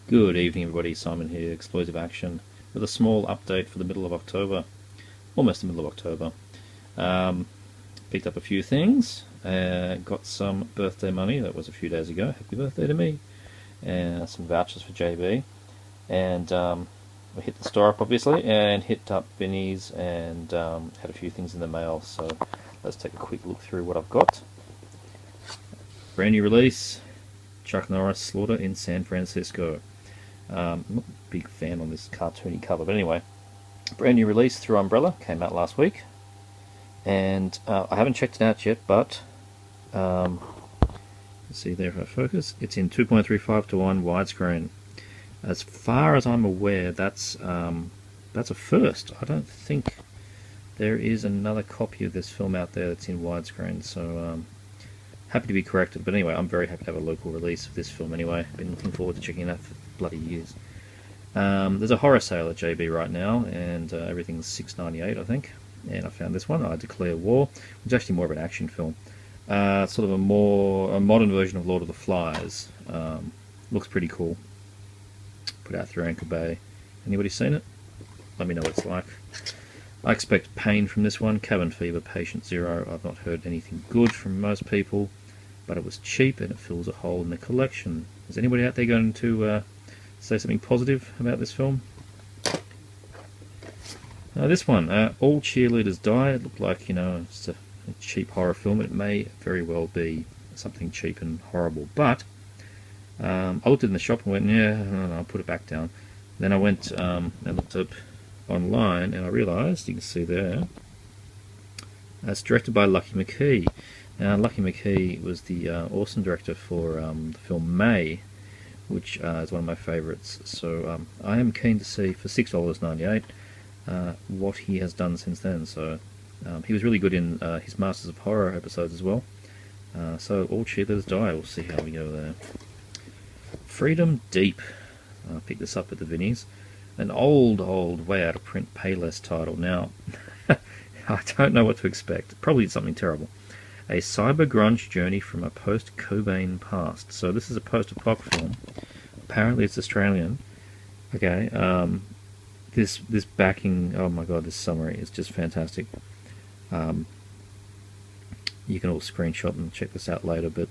Good evening, everybody. Simon here, Explosive Action, with a small update for the middle of October. Almost the middle of October. Picked up a few things, got some birthday money, that was a few days ago, happy birthday to me, and some vouchers for JB, and we hit the store up obviously, and hit up Vinnie's, and had a few things in the mail, so let's take a quick look through what I've got. Brand new release, Chuck Norris Slaughter in San Francisco. I'm not a big fan on this cartoony cover, but anyway, brand new release through Umbrella, came out last week, and I haven't checked it out yet, but let's see there if I focus, it's in 2.35:1 widescreen. As far as I'm aware, that's a first. I don't think there is another copy of this film out there that's in widescreen, so happy to be corrected, but anyway, I'm very happy to have a local release of this film anyway. Been looking forward to checking it out for bloody years. There's a horror sale at JB right now, and everything's $6.98 I think, and I found this one, I Declare War, which is actually more of an action film. Sort of a modern version of Lord of the Flies. Looks pretty cool. Put out through Anchor Bay. Anybody seen it? Let me know what it's like. I expect pain from this one. Cabin Fever, Patient Zero. I've not heard anything good from most people, but it was cheap and it fills a hole in the collection. Is anybody out there going to say something positive about this film? This one, All Cheerleaders Die. It looked like, it's a cheap horror film. It may very well be something cheap and horrible, but I looked in the shop and went, yeah, no, I'll put it back down. Then I went and looked up online, and I realised, you can see there, it's directed by Lucky McKee. Now, Lucky McKee was the awesome director for the film May, which is one of my favourites. So I am keen to see, for $6.98, what he has done since then. So he was really good in his Masters of Horror episodes as well. So All Cheerleaders Die, we'll see how we go there. Freedom Deep. I picked this up at the Vinnies. An old, way out of print Payless title. Now, I don't know what to expect. Probably something terrible. A cyber grunge journey from a post-Cobain past. So this is a post-apoc film. Apparently it's Australian. Okay, this backing, oh my god, this summary is just fantastic. You can all screenshot and check this out later, but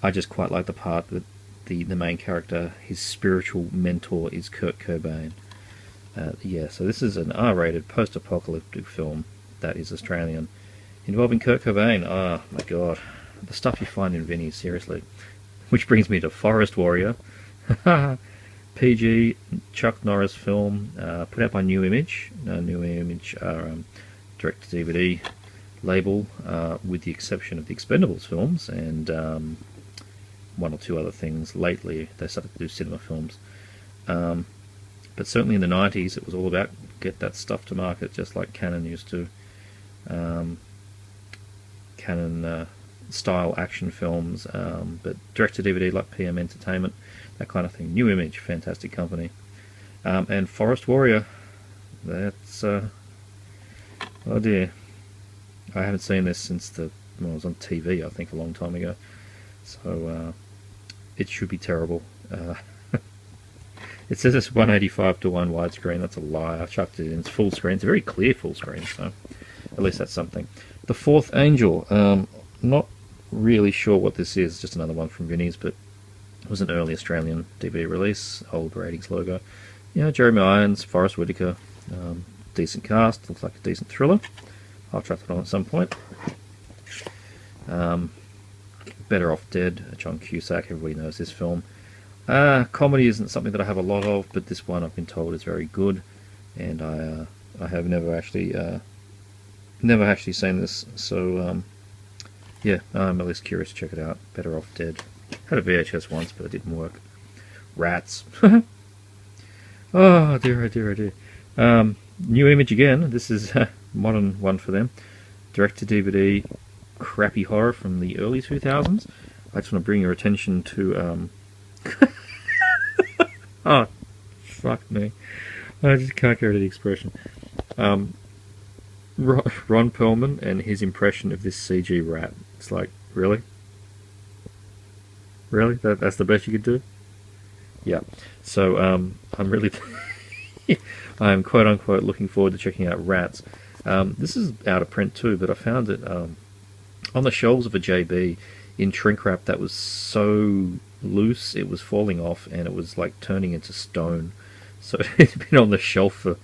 I just quite like the part that the main character, his spiritual mentor, is Kurt Cobain. Yeah, so this is an R-rated post-apocalyptic film that is Australian, involving Kurt Cobain. Oh my god, the stuff you find in Vinnie, seriously. Which brings me to Forest Warrior. PG Chuck Norris film, put out by New Image. New Image are direct-to-DVD label, with the exception of the Expendables films and one or two other things. Lately they started to do cinema films, but certainly in the 90s it was all about get that stuff to market, just like Canon used to. Canon style action films, but direct to DVD like PM Entertainment, that kind of thing. New Image, fantastic company. And Forest Warrior, that's oh dear, I haven't seen this since it was on TV, I think, a long time ago. So it should be terrible. It says it's 185:1 widescreen. That's a lie. I chucked it in. It's full screen. It's a very clear full screen, so at least that's something. The Fourth Angel. Not really sure what this is. Just another one from Vinnie's, but it was an early Australian DVD release. Old ratings logo. Jeremy Irons, Forrest Whitaker. Decent cast. Looks like a decent thriller. I'll track that on at some point. Better Off Dead, John Cusack, everybody knows this film. Comedy isn't something that I have a lot of, but this one I've been told is very good, and I have never actually seen this, so yeah, I'm at least curious to check it out. Better Off Dead. Had a VHS once, but it didn't work. Rats. Oh dear, oh dear, oh dear. New Image again. This is a modern one for them. Direct to DVD. Crappy horror from the early 2000s. I just want to bring your attention to oh fuck me, I just can't get rid of the expression. Ron Perlman and his impression of this CG rat. It's like, really? Really? That's the best you could do? Yeah. So I'm really, I'm quote unquote looking forward to checking out Rats. This is out of print too, but I found it on the shelves of a JB in shrink wrap that was so loose it was falling off and it was like turning into stone. So it's been on the shelf for,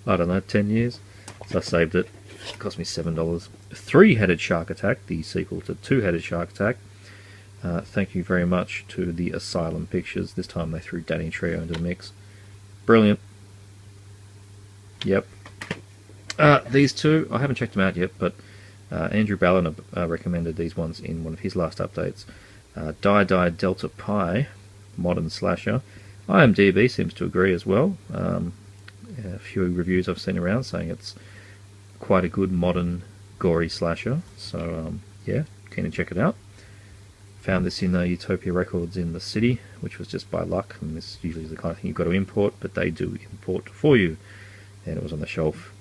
I don't know, 10 years. So I saved it. It cost me $7. Three-Headed Shark Attack, the sequel to Two-Headed Shark Attack. Thank you very much to the Asylum Pictures. This time they threw Danny Trejo into the mix. Brilliant. Yep. These two, I haven't checked them out yet, but Andrew Ballin recommended these ones in one of his last updates. Die Delta Pi, modern slasher. IMDb seems to agree as well. A few reviews I've seen around saying it's quite a good modern gory slasher. So yeah, keen to check it out. Found this in Utopia Records in the city, which was just by luck. And this usually is the kind of thing you've got to import, but they do import for you. And it was on the shelf.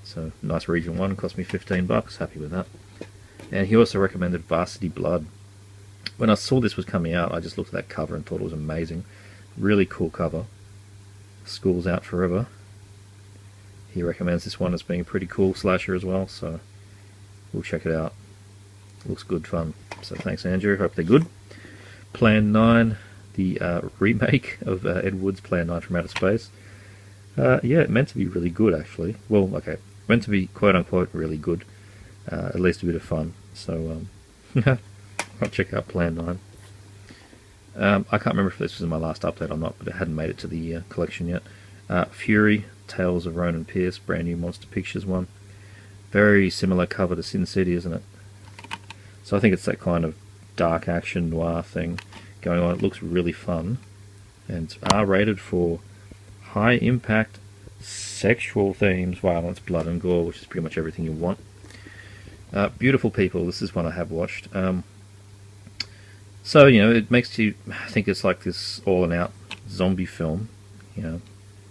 So nice region one, cost me $15. Happy with that. And he also recommended Varsity Blood. When I saw this was coming out, I just looked at that cover and thought it was amazing. Really cool cover. School's Out Forever. He recommends this one as being a pretty cool slasher as well, so we'll check it out. Looks good fun. So thanks, Andrew. Hope they're good. Plan 9, the remake of Ed Wood's Plan 9 from Outer Space. Yeah, it meant to be really good, actually. Well, okay, meant to be quote-unquote really good. At least a bit of fun. So, I'll check out Plan 9. I can't remember if this was in my last update or not, but it hadn't made it to the collection yet. Fury, Tales of Ronan Pierce, brand new Monster Pictures one. Very similar cover to Sin City, isn't it? So I think it's that kind of dark action noir thing going on. It looks really fun. And it's R-rated for high impact sexual themes, violence, blood and gore, which is pretty much everything you want. Beautiful People, this is one I have watched. So, you know, it makes you think it's like this all-and-out zombie film. You know,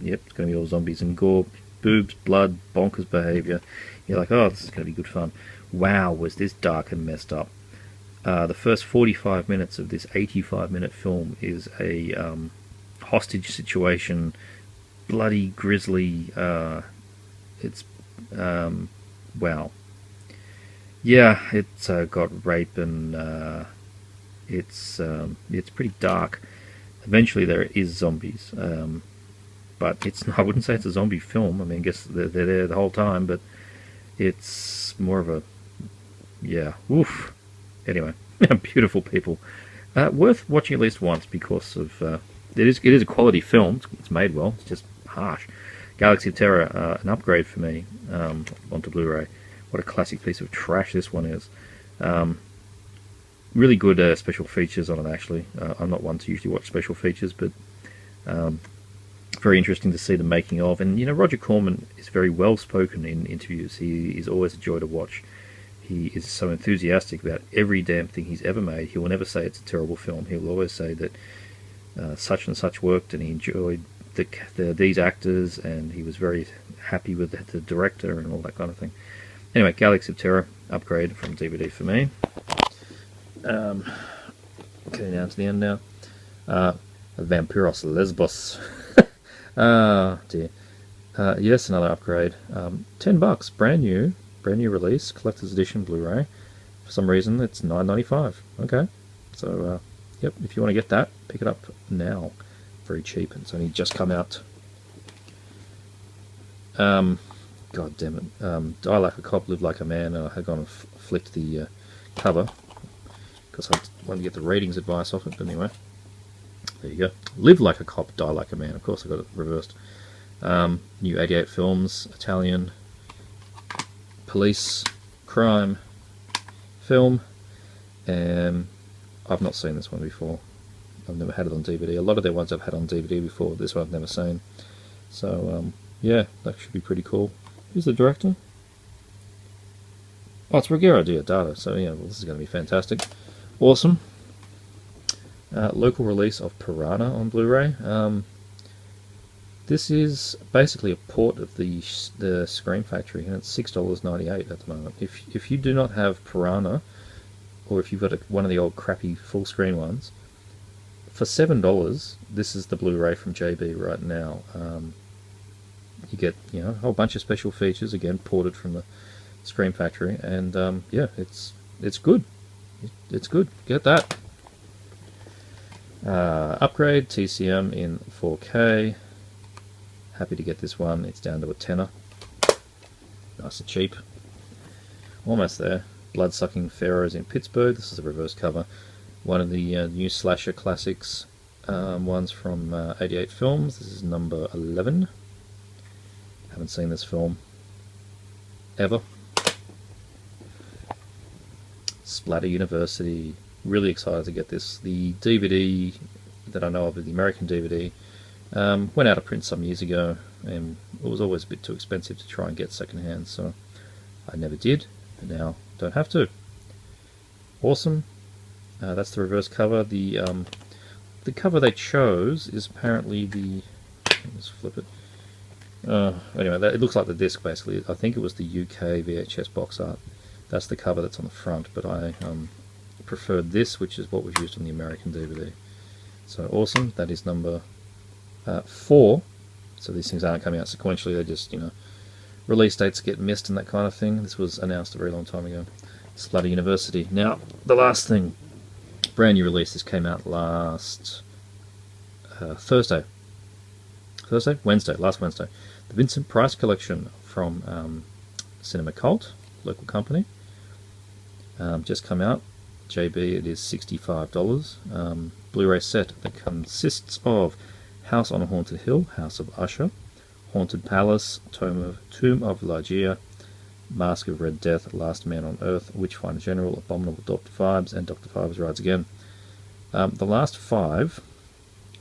yep, it's going to be all zombies and gore, boobs, blood, bonkers behaviour. You're like, oh, this is going to be good fun. Wow, was this dark and messed up. The first 45 minutes of this 85-minute film is a hostage situation, bloody, grisly. It's, wow. Yeah, it's got rape and it's pretty dark. Eventually there is zombies, but it's I wouldn't say it's a zombie film. I mean, I guess they're there the whole time, but it's more of a, yeah, woof. Anyway, Beautiful People. Worth watching at least once because of it is a quality film. It's made well. It's just harsh. Galaxy of Terror, an upgrade for me onto Blu-ray. What a classic piece of trash this one is. Really good special features on it, actually. I'm not one to usually watch special features, but very interesting to see the making of. And, you know, Roger Corman is very well spoken in interviews. He is always a joy to watch. He is so enthusiastic about every damn thing he's ever made. He will never say it's a terrible film. He will always say that such and such worked, and he enjoyed these actors, and he was very happy with the director and all that kind of thing. Anyway, Galaxy of Terror, upgrade from DVD for me. Getting down to the end now. Vampiros Lesbos. Ah, dear. Yes, another upgrade. $10, brand new release, collector's edition Blu-ray. For some reason, it's $9.95. Okay, so yep, if you want to get that, pick it up now. Very cheap. It's only just come out. God damn it. Die Like a Cop, Live Like a Man. I had gone and flicked the cover because I wanted to get the ratings advice off it, but anyway. There you go. Live Like a Cop, Die Like a Man. Of course, I got it reversed. New 88 Films, Italian police crime film. I've not seen this one before. I've never had it on DVD. A lot of their ones I've had on DVD before. This one I've never seen. So, yeah, that should be pretty cool. Who's the director? Oh, it's Ruggero Deodato. So, yeah, well, this is going to be fantastic. Awesome. Local release of Piranha on Blu-ray. This is basically a port of the Scream Factory, and it's $6.98 at the moment. If you do not have Piranha, or if you've got one of the old crappy full screen ones, for $7, this is the Blu-ray from JB right now. You get a whole bunch of special features, again ported from the Screen Factory, and yeah, it's good. It's good. Get that. Upgrade TCM in 4K. Happy to get this one. It's down to a tenner. Nice and cheap. Almost there. Blood-Sucking Pharaohs in Pittsburgh. This is a reverse cover. One of the new slasher classics ones from 88 Films. This is number 11. Haven't seen this film ever. Splatter University. Really excited to get this. The DVD that I know of, the American DVD, went out of print some years ago, and it was always a bit too expensive to try and get secondhand, so I never did, and now don't have to. Awesome. That's the reverse cover. The cover they chose is apparently the... Let's flip it. Anyway, it looks like the disc basically. I think it was the UK VHS box art. That's the cover that's on the front, but I preferred this, which is what was used on the American DVD. So awesome. That is number 4. So these things aren't coming out sequentially, they're just, release dates get missed and that kind of thing. This was announced a very long time ago. Splatter University. Now, the last thing, brand new release. This came out last Wednesday, last Wednesday. The Vincent Price Collection from Cinema Cult, local company. Just come out. JB, it is $65. Blu-ray set that consists of House on a Haunted Hill, House of Usher, Haunted Palace, Tomb of Ligeia, Mask of Red Death, Last Man on Earth, Witchfinder General, Abominable Dr. Phibes, and Dr. Phibes Rides Again. The last 5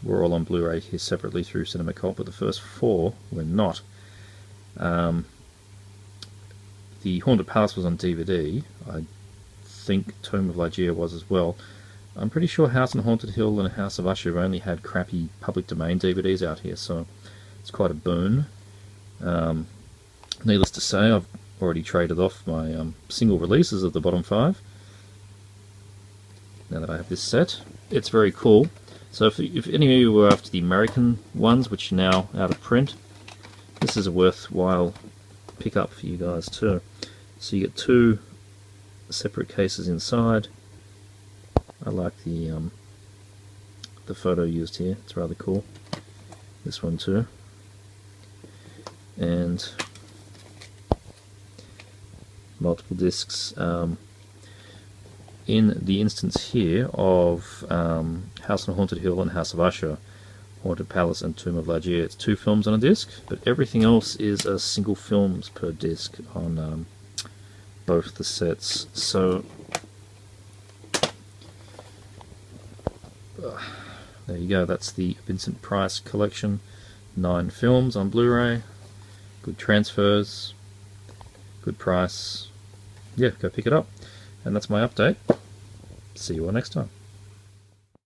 were all on Blu-ray here separately through Cinema Cult, but the first 4 were not. The Haunted Palace was on DVD. I think Tomb of Ligeia was as well. I'm pretty sure House on Haunted Hill and House of Usher have only had crappy public domain DVDs out here, so it's quite a boon. Needless to say, I've already traded off my single releases of the bottom 5. Now that I have this set, it's very cool. So if any of you were after the American ones, which are now out of print, this is a worthwhile pickup for you guys too. So you get 2 separate cases inside. I like the photo used here, it's rather cool. This one too. And multiple discs. In the instance here of House on Haunted Hill and House of Usher, Haunted Palace and Tomb of Ligeia, it's 2 films on a disc, but everything else is a single films per disc on both the sets. So there you go, that's the Vincent Price Collection, 9 films on Blu-ray. Good transfers, good price. Yeah, go pick it up. And that's my update. See you all next time.